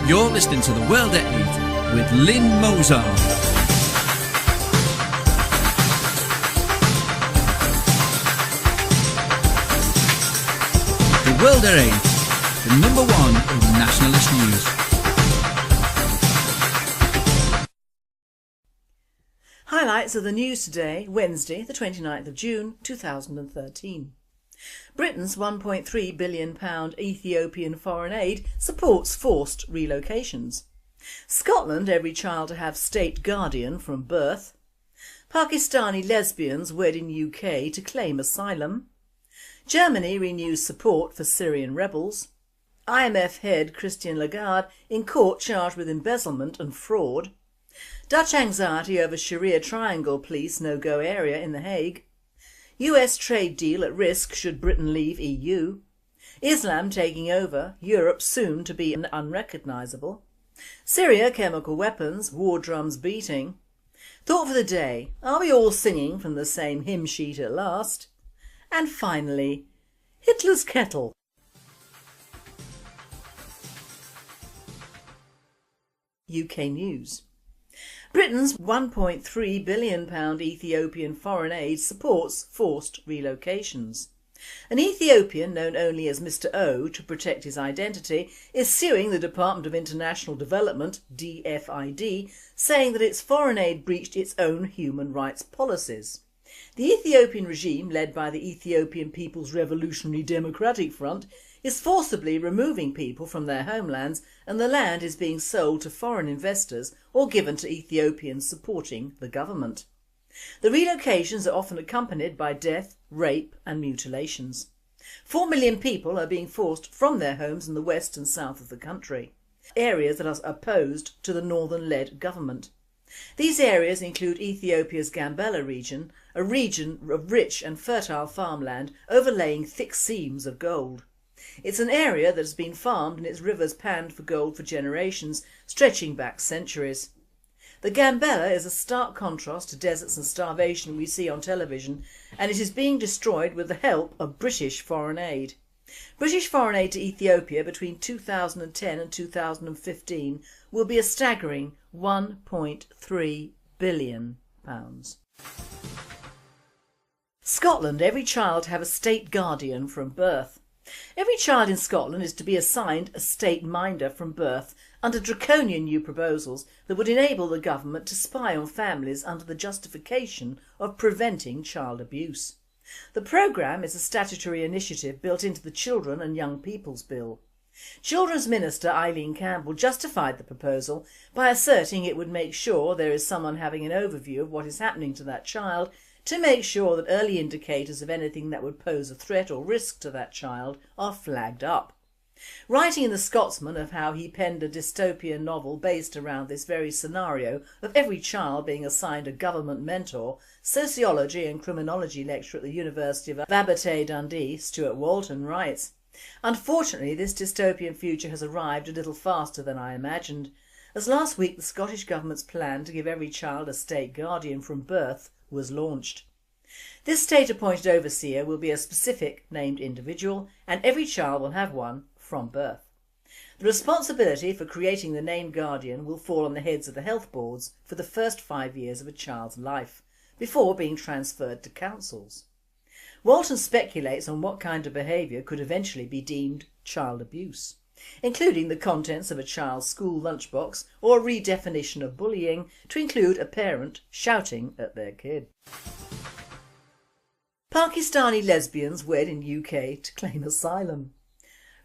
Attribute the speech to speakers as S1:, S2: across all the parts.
S1: You're listening to The World at 8 with Lynne Mozart. The World at 8, the number one in nationalist news.
S2: Highlights of the news today, Wednesday the 29th of June 2013. Britain's £1.3 billion Ethiopian foreign aid supports forced relocations. Scotland, every child to have state guardian from birth. Pakistani lesbians wed in UK to claim asylum. Germany renews support for Syrian rebels. IMF head Christine Lagarde in court charged with embezzlement and fraud. Dutch anxiety over Sharia triangle police no-go area in The Hague. US trade deal at risk should Britain leave EU. Islam taking over, Europe soon to be unrecognisable. Syria chemical weapons, war drums beating. Thought for the day, are we all singing from the same hymn sheet at last? And finally, Hitler's kettle. UK news. Britain's £1.3 billion Ethiopian foreign aid supports forced relocations. An Ethiopian known only as Mr O to protect his identity is suing the Department of International Development, DFID, saying that its foreign aid breached its own human rights policies. The Ethiopian regime, led by the Ethiopian People's Revolutionary Democratic Front, is forcibly removing people from their homelands, and the land is being sold to foreign investors or given to Ethiopians supporting the government. The relocations are often accompanied by death, rape and mutilations. 4 million people are being forced from their homes in the west and south of the country, areas that are opposed to the northern-led government. These areas include Ethiopia's Gambela region, a region of rich and fertile farmland overlaying thick seams of gold. It's an area that has been farmed and its rivers panned for gold for generations, stretching back centuries. The Gambela is a stark contrast to deserts and starvation we see on television, and it is being destroyed with the help of British foreign aid. British foreign aid to Ethiopia between 2010 and 2015 will be a staggering £1.3 billion. Scotland, every child to have a state guardian from birth. Every child in Scotland is to be assigned a state minder from birth under draconian new proposals that would enable the government to spy on families under the justification of preventing child abuse. The programme is a statutory initiative built into the Children and Young People's Bill. Children's Minister Eileen Campbell justified the proposal by asserting it would make sure there is someone having an overview of what is happening to that child, to make sure that early indicators of anything that would pose a threat or risk to that child are flagged up. Writing in The Scotsman of how he penned a dystopian novel based around this very scenario of every child being assigned a government mentor, sociology and criminology lecturer at the University of Abertay Dundee, Stuart Walton, writes, "Unfortunately, this dystopian future has arrived a little faster than I imagined, as last week the Scottish Government's plan to give every child a state guardian from birth was launched. This state-appointed overseer will be a specific named individual, and every child will have one from birth. The responsibility for creating the named guardian will fall on the heads of the health boards for the first 5 years of a child's life, before being transferred to councils." Walton speculates on what kind of behaviour could eventually be deemed child abuse, including the contents of a child's school lunchbox or a redefinition of bullying to include a parent shouting at their kid. Pakistani lesbians wed in UK to claim asylum.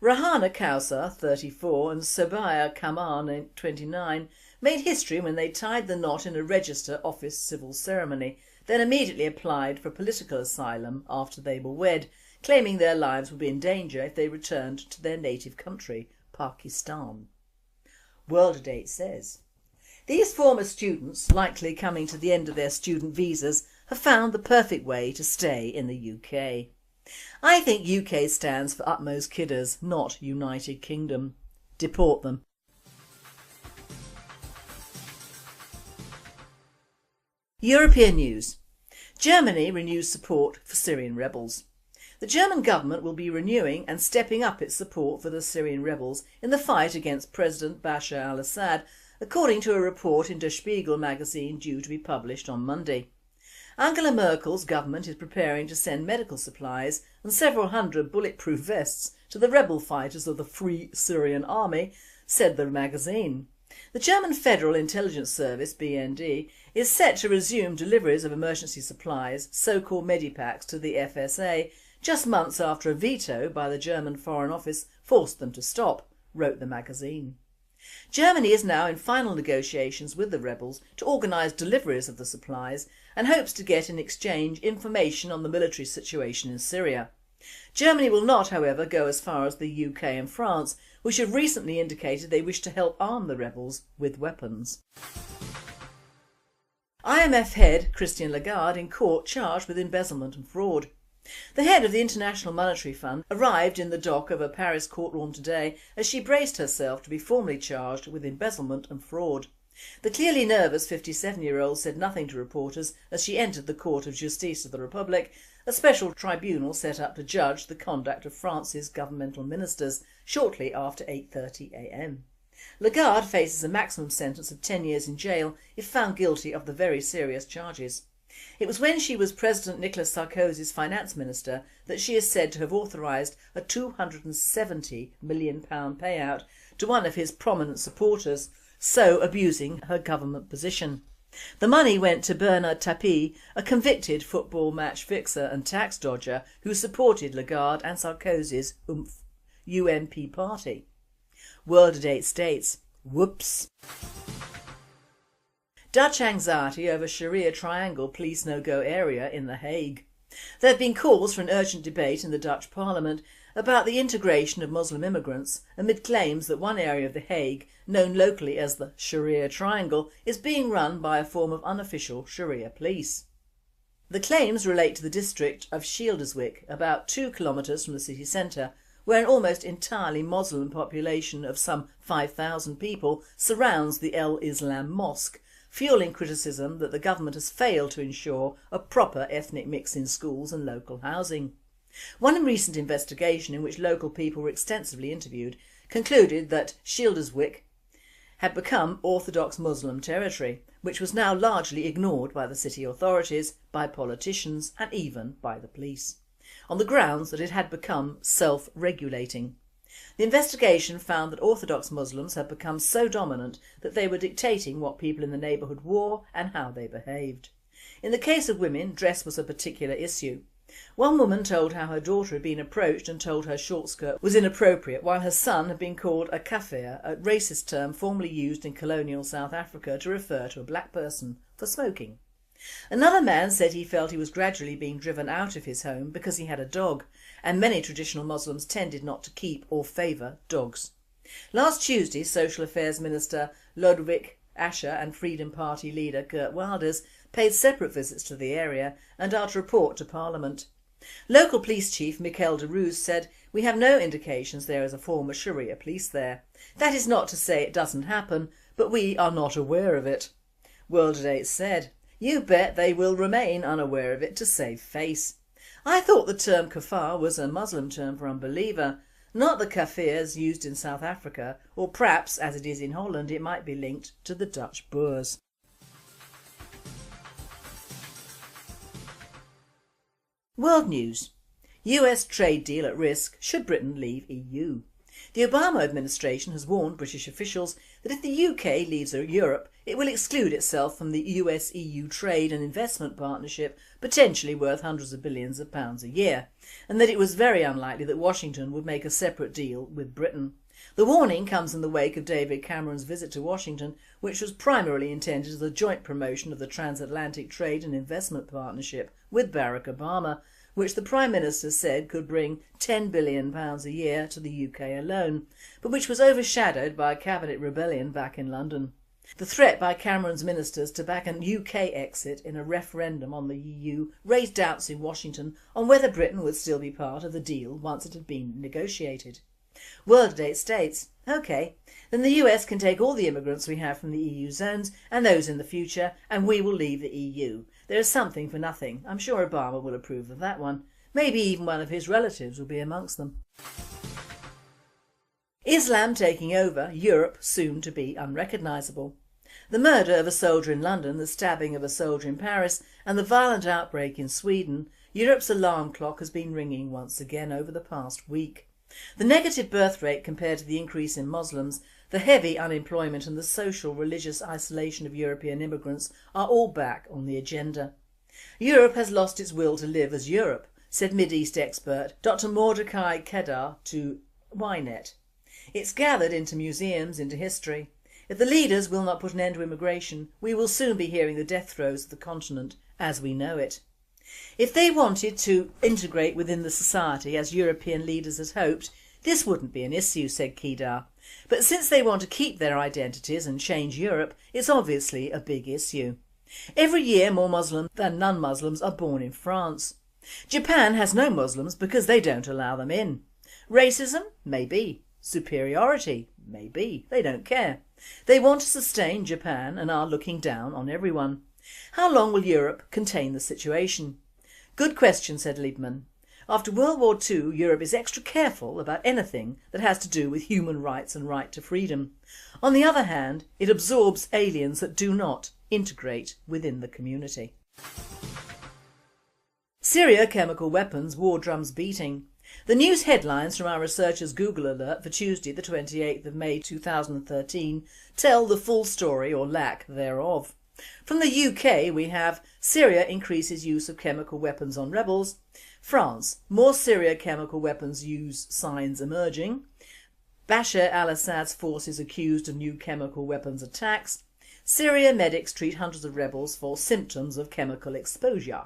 S2: Rahana Kausar, 34, and Sobaya Kaman, 29, made history when they tied the knot in a register office civil ceremony, then immediately applied for political asylum after they were wed, claiming their lives would be in danger if they returned to their native country, Pakistan. World at 8 says, these former students, likely coming to the end of their student visas, have found the perfect way to stay in the UK. I think UK stands for utmost kidders, not United Kingdom. Deport them. European news. Germany renews support for Syrian rebels. The German government will be renewing and stepping up its support for the Syrian rebels in the fight against President Bashar al-Assad, according to a report in Der Spiegel magazine due to be published on Monday. Angela Merkel's government is preparing to send medical supplies and several hundred bulletproof vests to the rebel fighters of the Free Syrian Army, said the magazine. The German Federal Intelligence Service, BND, is set to resume deliveries of emergency supplies, so-called medipacks, to the FSA, just months after a veto by the German Foreign Office forced them to stop, wrote the magazine. Germany is now in final negotiations with the rebels to organise deliveries of the supplies and hopes to get in exchange information on the military situation in Syria. Germany will not, however, go as far as the UK and France, which have recently indicated they wish to help arm the rebels with weapons. IMF head Christine Lagarde in court charged with embezzlement and fraud. The head of the International Monetary Fund arrived in the dock of a Paris courtroom today as she braced herself to be formally charged with embezzlement and fraud. The clearly nervous 57-year-old said nothing to reporters as she entered the Court of Justice of the Republic, a special tribunal set up to judge the conduct of France's governmental ministers, shortly after 8:30 a.m. Lagarde faces a maximum sentence of 10 years in jail if found guilty of the very serious charges. It was when she was President Nicolas Sarkozy's finance minister that she is said to have authorised a £270 million payout to one of his prominent supporters, so abusing her government position. The money went to Bernard Tapie, a convicted football match fixer and tax dodger who supported Lagarde and Sarkozy's UMP party. World at 8 states. Whoops. Dutch anxiety over Sharia triangle police no-go area in The Hague. There have been calls for an urgent debate in the Dutch Parliament about the integration of Muslim immigrants amid claims that one area of The Hague, known locally as the Sharia Triangle, is being run by a form of unofficial Sharia police. The claims relate to the district of Schilderswijk, about 2 kilometres from the city centre, where an almost entirely Muslim population of some 5,000 people surrounds the El Islam Mosque, fuelling criticism that the government has failed to ensure a proper ethnic mix in schools and local housing. One recent investigation, in which local people were extensively interviewed, concluded that Schilderswijk had become Orthodox Muslim territory, which was now largely ignored by the city authorities, by politicians and even by the police, on the grounds that it had become self-regulating. The investigation found that Orthodox Muslims had become so dominant that they were dictating what people in the neighbourhood wore and how they behaved. In the case of women, dress was a particular issue. One woman told how her daughter had been approached and told her short skirt was inappropriate, while her son had been called a kafir, a racist term formerly used in colonial South Africa to refer to a black person, for smoking. Another man said he felt he was gradually being driven out of his home because he had a dog, and many traditional Muslims tended not to keep or favour dogs. Last Tuesday, Social Affairs Minister Lodewijk Asscher and Freedom Party leader Geert Wilders paid separate visits to the area and are to report to Parliament. Local police chief Michael de Roos said, "We have no indications there is a form of Sharia police there. That is not to say it doesn't happen, but we are not aware of it." World at 8 said, "You bet they will remain unaware of it to save face. I thought the term kafar was a Muslim term for unbeliever, not the kafirs used in South Africa, or perhaps, as it is in Holland, it might be linked to the Dutch Boers." World News. US trade deal at risk should Britain leave EU. The Obama administration has warned British officials that if the UK leaves Europe, it will exclude itself from the US-EU trade and investment partnership, potentially worth hundreds of billions of pounds a year, and that it was very unlikely that Washington would make a separate deal with Britain. The warning comes in the wake of David Cameron's visit to Washington, which was primarily intended as a joint promotion of the transatlantic trade and investment partnership with Barack Obama, which the Prime Minister said could bring £10 billion a year to the UK alone, but which was overshadowed by a cabinet rebellion back in London. The threat by Cameron's ministers to back an UK exit in a referendum on the EU raised doubts in Washington on whether Britain would still be part of the deal once it had been negotiated. World at 8 states, OK, then the US can take all the immigrants we have from the EU zones and those in the future, and we will leave the EU. There is something for nothing. I'm sure Obama will approve of that one. Maybe even one of his relatives will be amongst them. Islam taking over, Europe soon to be unrecognisable. The murder of a soldier in London, the stabbing of a soldier in Paris and the violent outbreak in Sweden, Europe's alarm clock has been ringing once again over the past week. The negative birth rate compared to the increase in Muslims, the heavy unemployment and the social religious isolation of European immigrants are all back on the agenda. Europe has lost its will to live as Europe, said Mideast expert Dr Mordecai Kedar to Ynet. It's gathered into museums, into history. If the leaders will not put an end to immigration, we will soon be hearing the death throes of the continent as we know it. If they wanted to integrate within the society as European leaders had hoped, this wouldn't be an issue, said Kedar. But since they want to keep their identities and change Europe, it's obviously a big issue. Every year more Muslims than non-Muslims are born in France. Japan has no Muslims because they don't allow them in. Racism? Maybe. Superiority? Maybe. They don't care. They want to sustain Japan and are looking down on everyone. How long will Europe contain the situation? Good question, said Liebman. After World War II, Europe is extra careful about anything that has to do with human rights and right to freedom. On the other hand, it absorbs aliens that do not integrate within the community. Syria chemical weapons, war drums beating. The news headlines from our researchers' Google alert for Tuesday the 28th of May 2013 tell the full story or lack thereof. From the UK we have Syria increases use of chemical weapons on rebels, France, more Syria chemical weapons use signs emerging, Bashar al-Assad's forces accused of new chemical weapons attacks, Syria medics treat hundreds of rebels for symptoms of chemical exposure.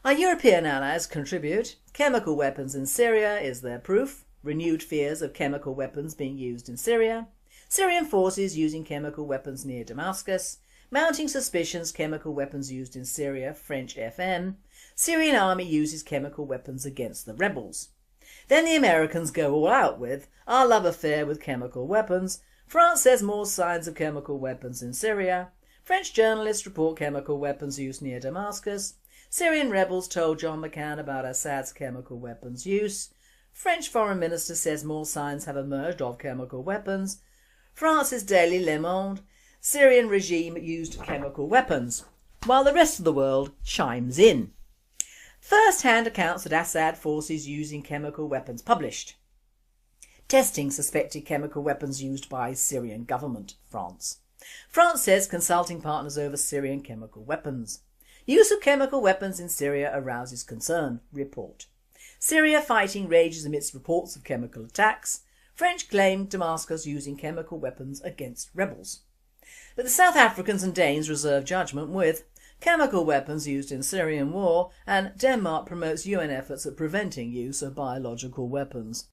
S2: Our European allies contribute. Chemical weapons in Syria is their proof. Renewed fears of chemical weapons being used in Syria. Syrian forces using chemical weapons near Damascus. Mounting suspicions chemical weapons used in Syria, French FM. Syrian army uses chemical weapons against the rebels. Then the Americans go all out with our love affair with chemical weapons. France says more signs of chemical weapons in Syria. French journalists report chemical weapons used near Damascus. Syrian rebels told John McCain about Assad's chemical weapons use. French foreign minister says more signs have emerged of chemical weapons. France's daily Le Monde. Syrian regime used chemical weapons, while the rest of the world chimes in. First-hand accounts that Assad forces using chemical weapons published. Testing suspected chemical weapons used by Syrian government, France. France says consulting partners over Syrian chemical weapons. Use of chemical weapons in Syria arouses concern, report. Syria fighting rages amidst reports of chemical attacks. French claim Damascus using chemical weapons against rebels. But the South Africans and Danes reserve judgment with chemical weapons used in Syrian war, and Denmark promotes UN efforts at preventing use of biological weapons.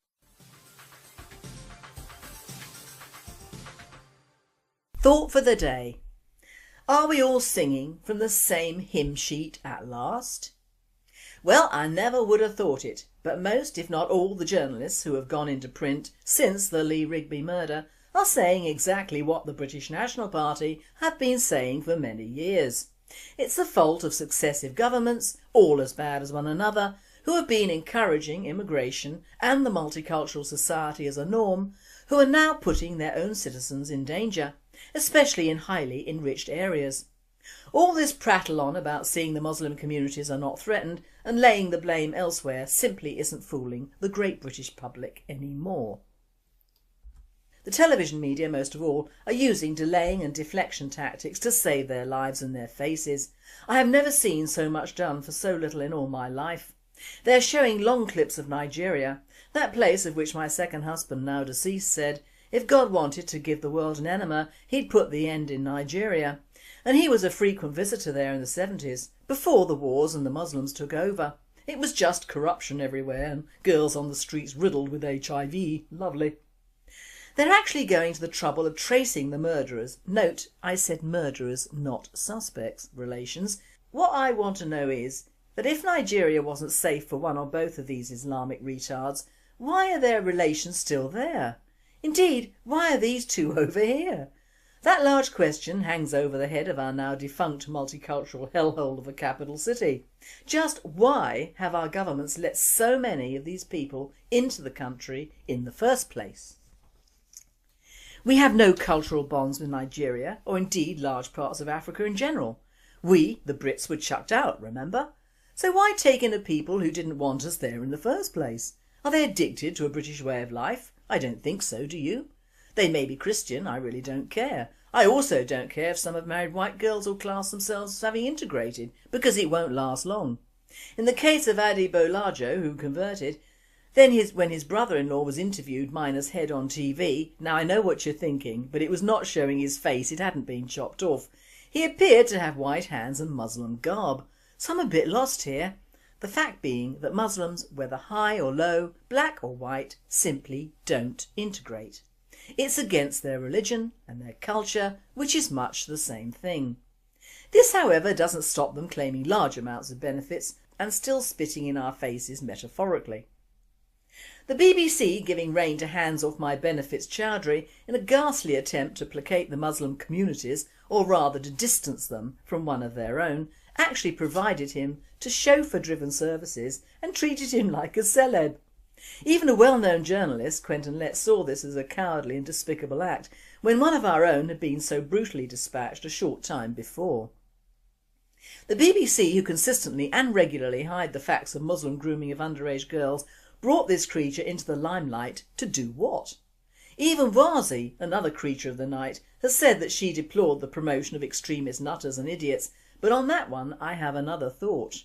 S2: Thought for the day. Are we all singing from the same hymn sheet at last? Well, I never would have thought it, but most, if not all, the journalists who have gone into print since the Lee Rigby murder are saying exactly what the British National Party have been saying for many years. It's the fault of successive governments, all as bad as one another, who have been encouraging immigration and the multicultural society as a norm, who are now putting their own citizens in danger, especially in highly enriched areas. All this prattle on about seeing the Muslim communities are not threatened and laying the blame elsewhere simply isn't fooling the great British public anymore. The television media, most of all, are using delaying and deflection tactics to save their lives and their faces. I have never seen so much done for so little in all my life. They are showing long clips of Nigeria, that place of which my second husband, now deceased, said if God wanted to give the world an enema, he'd put the end in Nigeria. And he was a frequent visitor there in the 70s, before the wars and the Muslims took over. It was just corruption everywhere and girls on the streets riddled with HIV. Lovely. They're actually going to the trouble of tracing the murderers. Note, I said murderers, not suspects, relations. What I want to know is that if Nigeria wasn't safe for one or both of these Islamic retards, why are their relations still there? Indeed, why are these two over here? That large question hangs over the head of our now defunct multicultural hellhole of a capital city. Just why have our governments let so many of these people into the country in the first place? We have no cultural bonds with Nigeria, or indeed large parts of Africa in general. We, the Brits, were chucked out, remember? So why take in a people who didn't want us there in the first place? Are they addicted to a British way of life? I don't think so, do you? They may be Christian, I really don't care. I also don't care if some have married white girls or class themselves as having integrated, because it won't last long. In the case of Adebolajo, who converted, then when his brother-in-law was interviewed minus head on TV, now I know what you're thinking, but it was not showing his face, it hadn't been chopped off. He appeared to have white hands and Muslim garb. So I'm a bit lost here. The fact being that Muslims, whether high or low, black or white, simply don't integrate. It's against their religion and their culture, which is much the same thing. This, however, doesn't stop them claiming large amounts of benefits and still spitting in our faces metaphorically. The BBC giving rein to Hands Off My Benefits Chowdhury in a ghastly attempt to placate the Muslim communities, or rather to distance them from one of their own, actually provided him to chauffeur-driven services and treated him like a celeb. Even a well-known journalist, Quentin Lett, saw this as a cowardly and despicable act when one of our own had been so brutally dispatched a short time before. The BBC, who consistently and regularly hide the facts of Muslim grooming of underage girls, brought this creature into the limelight to do what? Even Wazi, another creature of the night, has said that she deplored the promotion of extremist nutters and idiots, but on that one I have another thought.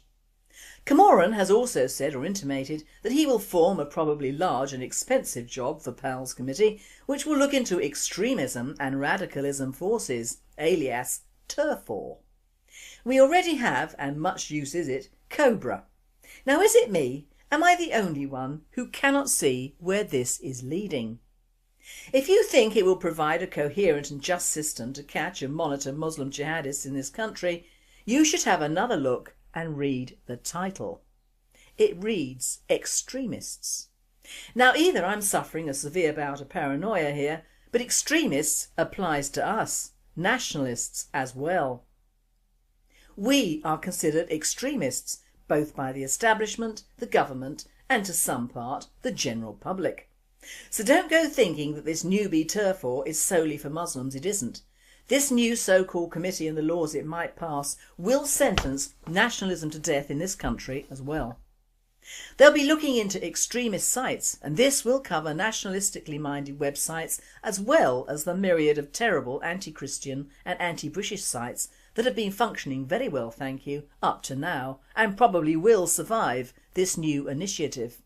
S2: Cameron has also said or intimated that he will form a probably large and expensive job for PAL's committee which will look into extremism and radicalism forces, alias TERFOR. We already have, and much use is it, COBRA. Now is it me? Am I the only one who cannot see where this is leading? If you think it will provide a coherent and just system to catch and monitor Muslim jihadists in this country, you should have another look and read the title. It reads Extremists. Now either I'm suffering a severe bout of paranoia here, but extremists applies to us, nationalists as well. We are considered extremists both by the establishment, the government and to some part the general public. So don't go thinking that this newbie TERFOR is solely for Muslims, it isn't. This new so-called committee and the laws it might pass will sentence nationalism to death in this country as well. They'll be looking into extremist sites, and this will cover nationalistically minded websites as well as the myriad of terrible anti-Christian and anti-British sites that have been functioning very well, thank you, up to now, and probably will survive this new initiative.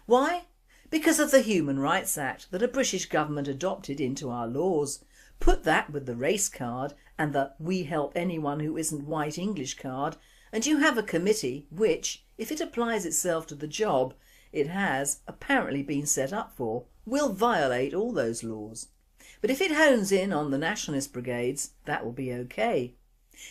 S2: Why? Because of the Human Rights Act that a British government adopted into our laws. Put that with the race card and the We Help Anyone Who Isn't White English card and you have a committee which, if it applies itself to the job it has apparently been set up for, will violate all those laws. But if it hones in on the nationalist brigades, that will be okay.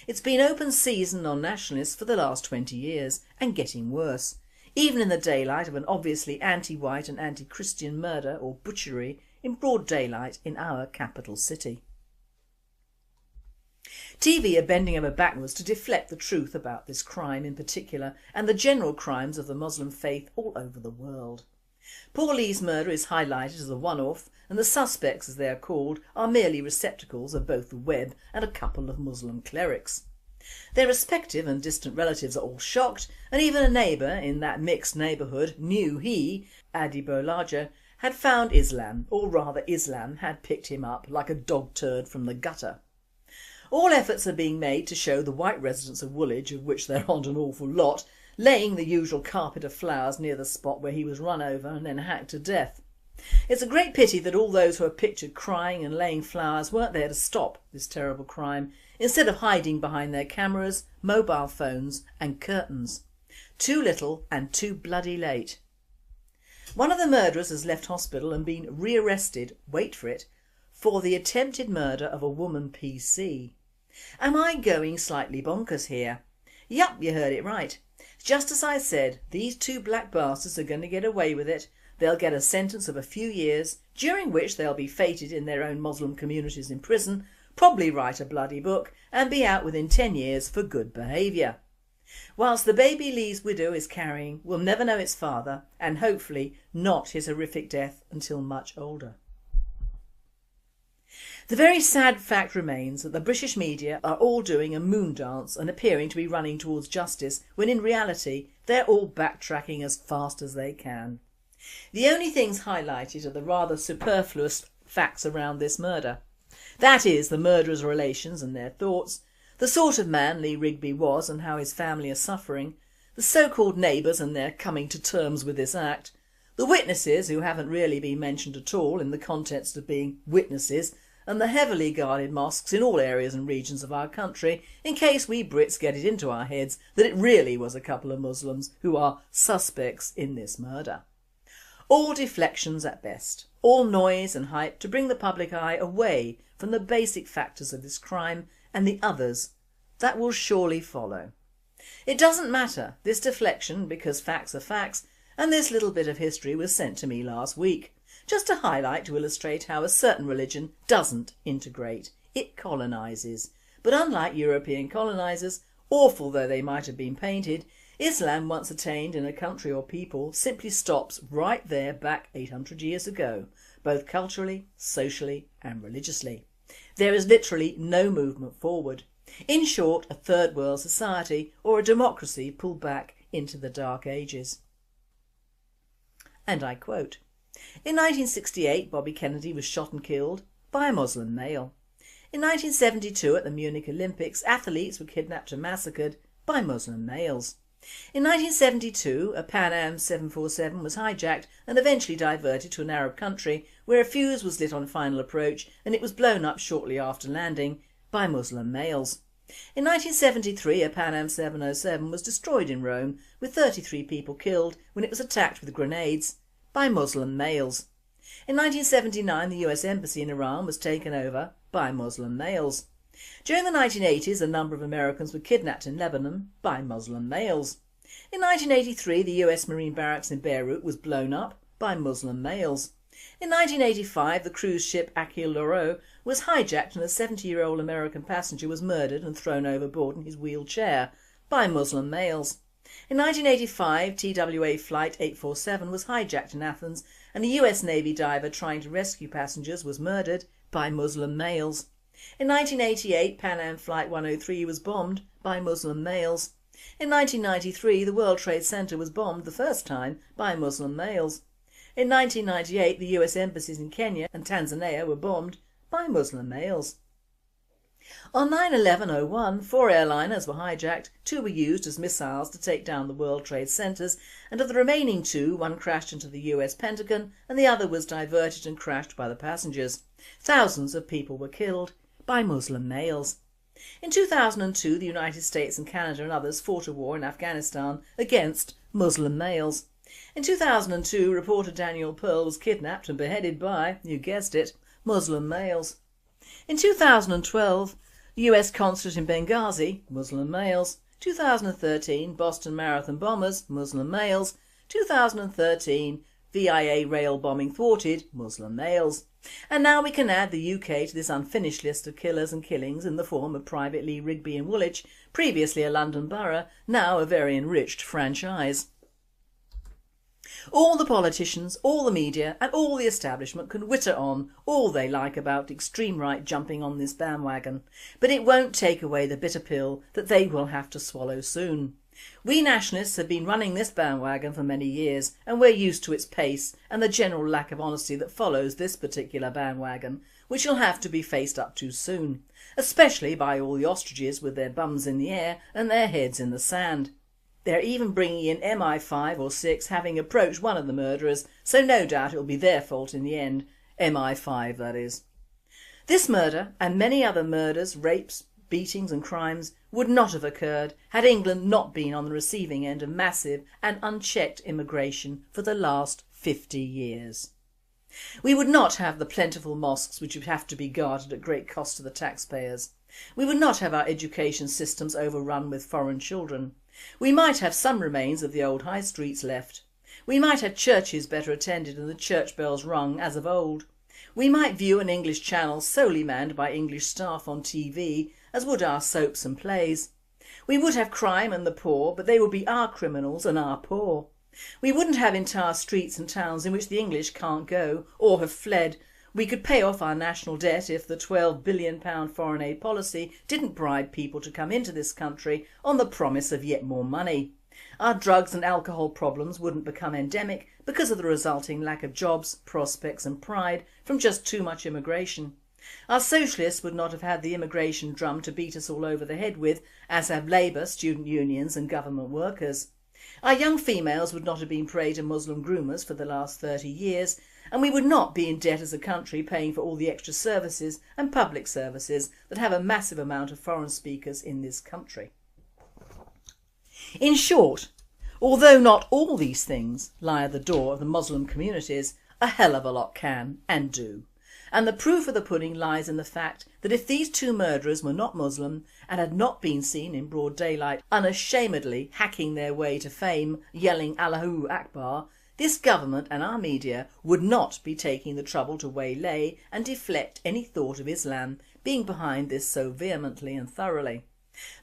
S2: It's been open season on nationalists for the last 20 years and getting worse, even in the daylight of an obviously anti-white and anti-Christian murder or butchery in broad daylight in our capital city. TV are bending over backwards to deflect the truth about this crime in particular and the general crimes of the Muslim faith all over the world. Poor Lee's murder is highlighted as a one-off and the suspects, as they are called, are merely receptacles of both the web and a couple of Muslim clerics. Their respective and distant relatives are all shocked, and even a neighbour in that mixed neighbourhood knew he, Adebolajo, had found Islam, or rather Islam had picked him up like a dog turd from the gutter. All efforts are being made to show the white residents of Woolwich, of which there aren't an awful lot, laying the usual carpet of flowers near the spot where he was run over and then hacked to death. It's a great pity that all those who are pictured crying and laying flowers weren't there to stop this terrible crime, instead of hiding behind their cameras, mobile phones and curtains. Too little and too bloody late. One of the murderers has left hospital and been rearrested, wait for it, for the attempted murder of a woman PC. Am I going slightly bonkers here? Yup, you heard it right. Just as I said, these two black bastards are going to get away with it. They'll get a sentence of a few years, during which they'll be feted in their own Muslim communities in prison, probably write a bloody book and be out within 10 years for good behaviour. Whilst the baby Lee's widow is carrying will never know its father, and hopefully not his horrific death until much older. The very sad fact remains that the British media are all doing a moon dance and appearing to be running towards justice, when in reality they're all backtracking as fast as they can. The only things highlighted are the rather superfluous facts around this murder. That is, the murderers' relations and their thoughts, the sort of man Lee Rigby was and how his family are suffering, the so-called neighbours and their coming to terms with this act, the witnesses who haven't really been mentioned at all in the context of being witnesses, and the heavily guarded mosques in all areas and regions of our country, in case we Brits get it into our heads that it really was a couple of Muslims who are suspects in this murder. All deflections at best, all noise and hype to bring the public eye away from the basic factors of this crime and the others that will surely follow. It doesn't matter, this deflection, because facts are facts, and this little bit of history was sent to me last week. Just to highlight, to illustrate how a certain religion doesn't integrate, it colonises. But unlike European colonisers, awful though they might have been painted, Islam once attained in a country or people simply stops right there back 800 years ago, both culturally, socially and religiously. There is literally no movement forward. In short, a third world society or a democracy pulled back into the dark ages. And I quote, "In 1968 Bobby Kennedy was shot and killed by a Muslim male. In 1972 at the Munich Olympics athletes were kidnapped and massacred by Muslim males. In 1972 a Pan Am 747 was hijacked and eventually diverted to an Arab country where a fuse was lit on final approach and it was blown up shortly after landing by Muslim males. In 1973 a Pan Am 707 was destroyed in Rome with 33 people killed when it was attacked with grenades by Muslim males. In 1979 the US Embassy in Iran was taken over by Muslim males. During the 1980s a number of Americans were kidnapped in Lebanon by Muslim males. In 1983 the US Marine Barracks in Beirut was blown up by Muslim males. In 1985 the cruise ship Achille Lauro was hijacked and a 70-year-old American passenger was murdered and thrown overboard in his wheelchair by Muslim males. In 1985 TWA Flight 847 was hijacked in Athens and a US Navy diver trying to rescue passengers was murdered by Muslim males. In 1988 Pan Am Flight 103 was bombed by Muslim males. In 1993 the World Trade Center was bombed the first time by Muslim males. In 1998 the US embassies in Kenya and Tanzania were bombed by Muslim males. On 9/11/01 4 airliners were hijacked, 2 were used as missiles to take down the World Trade Centers, and of the remaining 2 one crashed into the US Pentagon and the other was diverted and crashed by the passengers. Thousands of people were killed by Muslim males. In 2002 the United States and Canada and others fought a war in Afghanistan against Muslim males. In 2002 reporter Daniel Pearl was kidnapped and beheaded by, you guessed it, Muslim males. In 2012 the US consulate in Benghazi, Muslim males. 2013 Boston Marathon bombers, Muslim males. 2013 VIA rail bombing thwarted, Muslim males. And now we can add the UK to this unfinished list of killers and killings in the form of Private Lee Rigby in Woolwich, previously a London borough, now a very enriched franchise. All the politicians, all the media and all the establishment can witter on all they like about extreme right jumping on this bandwagon, but it won't take away the bitter pill that they will have to swallow soon. We nationalists have been running this bandwagon for many years and we're used to its pace and the general lack of honesty that follows this particular bandwagon, which will have to be faced up to soon, especially by all the ostriches with their bums in the air and their heads in the sand. They're even bringing in MI5 or 6 having approached one of the murderers, so no doubt it will be their fault in the end, MI5 that is. This murder and many other murders, rapes, beatings and crimes would not have occurred had England not been on the receiving end of massive and unchecked immigration for the last 50 years. We would not have the plentiful mosques which would have to be guarded at great cost to the taxpayers. We would not have our education systems overrun with foreign children. We might have some remains of the old high streets left. We might have churches better attended and the church bells rung as of old. We might view an English channel solely manned by English staff on TV, as would our soaps and plays. We would have crime and the poor, but they would be our criminals and our poor. We wouldn't have entire streets and towns in which the English can't go or have fled. We could pay off our national debt if the £12 billion foreign aid policy didn't bribe people to come into this country on the promise of yet more money. Our drugs and alcohol problems wouldn't become endemic because of the resulting lack of jobs, prospects and pride from just too much immigration. Our socialists would not have had the immigration drum to beat us all over the head with, as have Labour, student unions and government workers. Our young females would not have been prey to Muslim groomers for the last 30 years, and we would not be in debt as a country paying for all the extra services and public services that have a massive amount of foreign speakers in this country. In short, although not all these things lie at the door of the Muslim communities, a hell of a lot can and do. And the proof of the pudding lies in the fact that if these two murderers were not Muslim and had not been seen in broad daylight unashamedly hacking their way to fame, yelling Allahu Akbar, this government and our media would not be taking the trouble to waylay and deflect any thought of Islam being behind this so vehemently and thoroughly.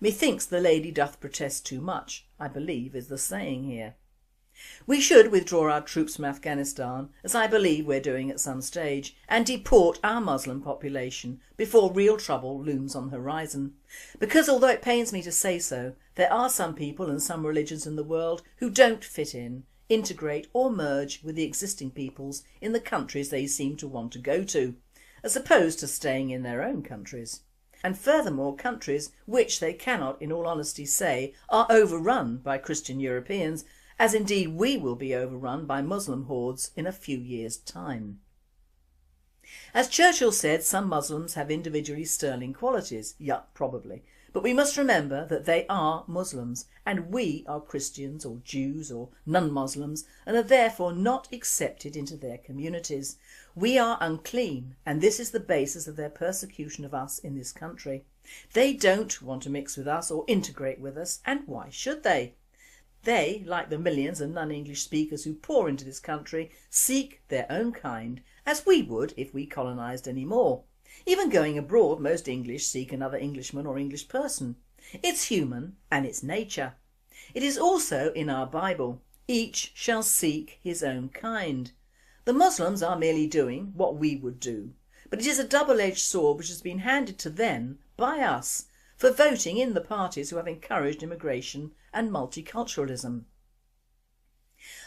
S2: Methinks the lady doth protest too much, I believe is the saying here. We should withdraw our troops from Afghanistan, as I believe we're doing at some stage, and deport our Muslim population before real trouble looms on the horizon. Because although it pains me to say so, there are some people and some religions in the world who don't fit in, integrate or merge with the existing peoples in the countries they seem to want to go to, as opposed to staying in their own countries. And furthermore countries which they cannot in all honesty say are overrun by Christian Europeans, as indeed we will be overrun by Muslim hordes in a few years' time. As Churchill said, some Muslims have individually sterling qualities, yup, probably, but we must remember that they are Muslims and we are Christians or Jews or non-Muslims and are therefore not accepted into their communities. We are unclean and this is the basis of their persecution of us in this country. They don't want to mix with us or integrate with us, and why should they? They, like the millions of non-English speakers who pour into this country, seek their own kind, as we would if we colonised any more. Even going abroad, most English seek another Englishman or English person. It's human and it's nature. It is also in our Bible. Each shall seek his own kind. The Muslims are merely doing what we would do, but it is a double-edged sword which has been handed to them by us for voting in the parties who have encouraged immigration and multiculturalism.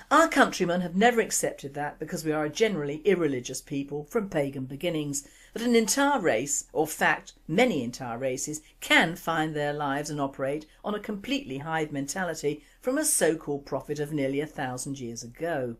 S2: Our countrymen have never accepted that because we are a generally irreligious people from pagan beginnings, that an entire race, or fact many entire races, can find their lives and operate on a completely hive mentality from a so-called prophet of nearly 1,000 years ago.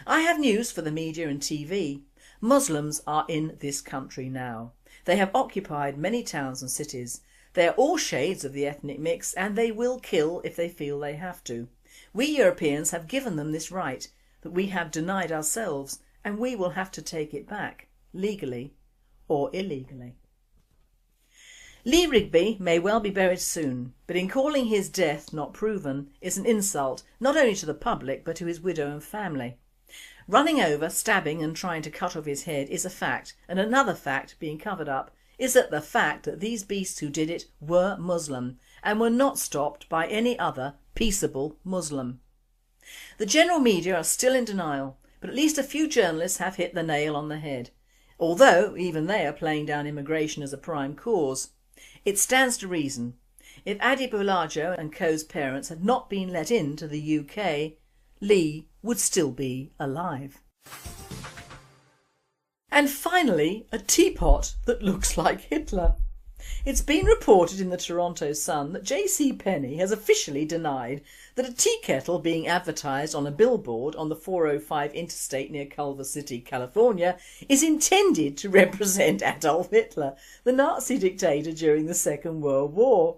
S2: I have news for the media and TV. Muslims are in this country now. They have occupied many towns and cities. They are all shades of the ethnic mix and they will kill if they feel they have to. We Europeans have given them this right that we have denied ourselves, and we will have to take it back, legally or illegally. Lee Rigby may well be buried soon, but in calling his death not proven is an insult not only to the public but to his widow and family. Running over, stabbing and trying to cut off his head is a fact, and another fact being covered up is that the fact that these beasts who did it were Muslim and were not stopped by any other peaceable Muslim. The general media are still in denial, but at least a few journalists have hit the nail on the head, although even they are playing down immigration as a prime cause. It stands to reason. If Adibulajo and Co.'s parents had not been let into the UK, Lee would still be alive. And finally, a teapot that looks like Hitler. It's been reported in the Toronto Sun that JCPenney has officially denied that a tea kettle being advertised on a billboard on the 405 interstate near Culver City, California, is intended to represent Adolf Hitler, the Nazi dictator during the Second World War.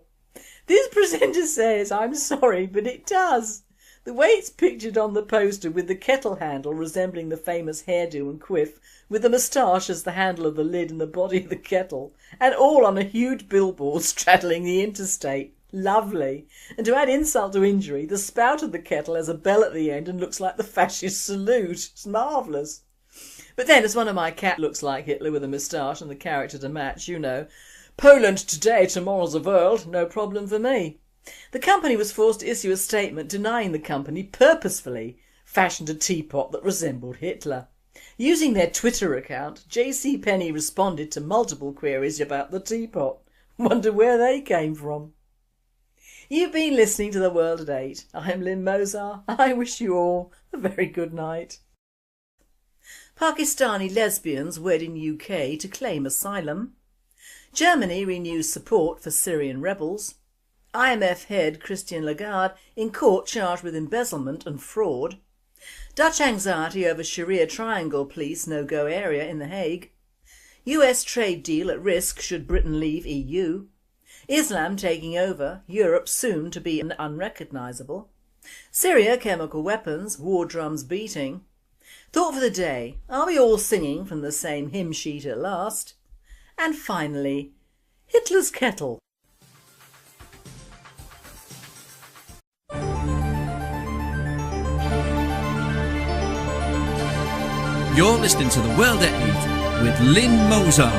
S2: This presenter says, "I'm sorry, but it does." The way it's pictured on the poster, with the kettle handle resembling the famous hairdo and quiff, with the moustache as the handle of the lid and the body of the kettle, and all on a huge billboard straddling the interstate. Lovely. And to add insult to injury, the spout of the kettle has a bell at the end and looks like the fascist salute. It's marvellous. But then, as one of my cat looks like Hitler with a moustache and the character to match, you know, Poland today, tomorrow's the world, no problem for me. The company was forced to issue a statement denying the company purposefully fashioned a teapot that resembled Hitler. Using their Twitter account, JCPenney responded to multiple queries about the teapot. Wonder where they came from. You've been listening to The World at 8. I'm Lynne Mozart. I wish you all a very good night. Pakistani lesbians wed in UK to claim asylum. Germany renews support for Syrian rebels. IMF head Christine Lagarde in court charged with embezzlement and fraud. Dutch anxiety over Sharia triangle police no-go area in The Hague. US trade deal at risk should Britain leave EU. Islam taking over, Europe soon to be unrecognisable. Syria chemical weapons, war drums beating. Thought for the day, are we all singing from the same hymn sheet at last? And finally, Hitler's kettle.
S1: You're listening to The World at 8 with Lynne Mozart.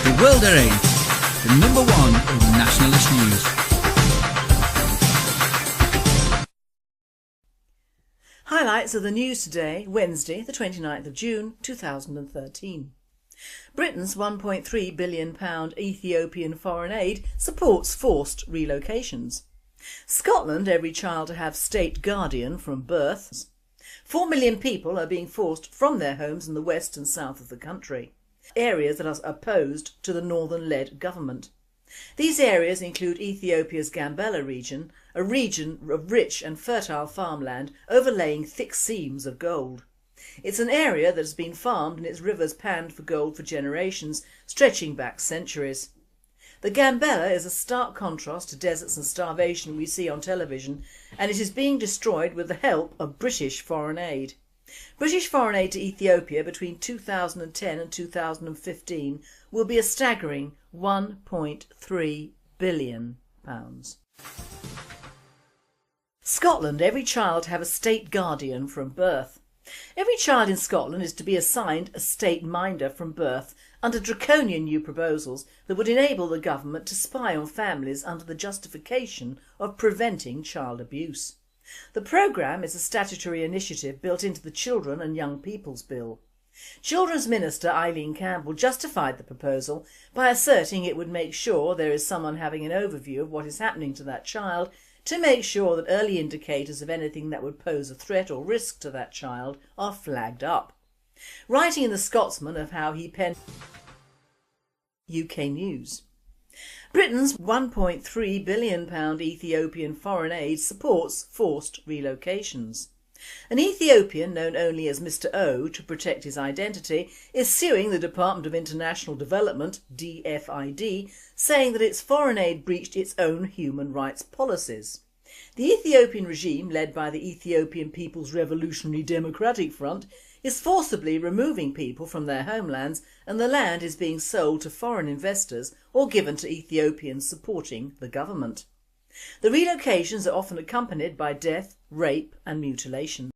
S1: The World at 8, the number one in nationalist news.
S2: Highlights of the news today, Wednesday the 29th of June 2013. Britain's £1.3 billion Ethiopian foreign aid supports forced relocations. Scotland, every child to have state guardian from birth. 4 million people are being forced from their homes in the west and south of the country, areas that are opposed to the northern-led government. These areas include Ethiopia's Gambela region, a region of rich and fertile farmland overlaying thick seams of gold. It's an area that has been farmed and its rivers panned for gold for generations, stretching back centuries. The Gambela is a stark contrast to deserts and starvation we see on television, and it is being destroyed with the help of British foreign aid. British foreign aid to Ethiopia between 2010 and 2015 will be a staggering £1.3 billion. Scotland, every child to have a state guardian from birth. Every child in Scotland is to be assigned a state minder from birth under draconian new proposals that would enable the government to spy on families under the justification of preventing child abuse. The programme is a statutory initiative built into the Children and Young People's Bill. Children's Minister Eileen Campbell justified the proposal by asserting it would make sure there is someone having an overview of what is happening to that child to make sure that early indicators of anything that would pose a threat or risk to that child are flagged up. Writing in The Scotsman of how he penned UK News. Britain's £1.3 billion Ethiopian foreign aid supports forced relocations. An Ethiopian known only as Mr O to protect his identity is suing the Department of International Development, DFID, saying that its foreign aid breached its own human rights policies. The Ethiopian regime, led by the Ethiopian People's Revolutionary Democratic Front, is forcibly removing people from their homelands, and the land is being sold to foreign investors or given to Ethiopians supporting the government. The relocations are often accompanied by death, rape and mutilation.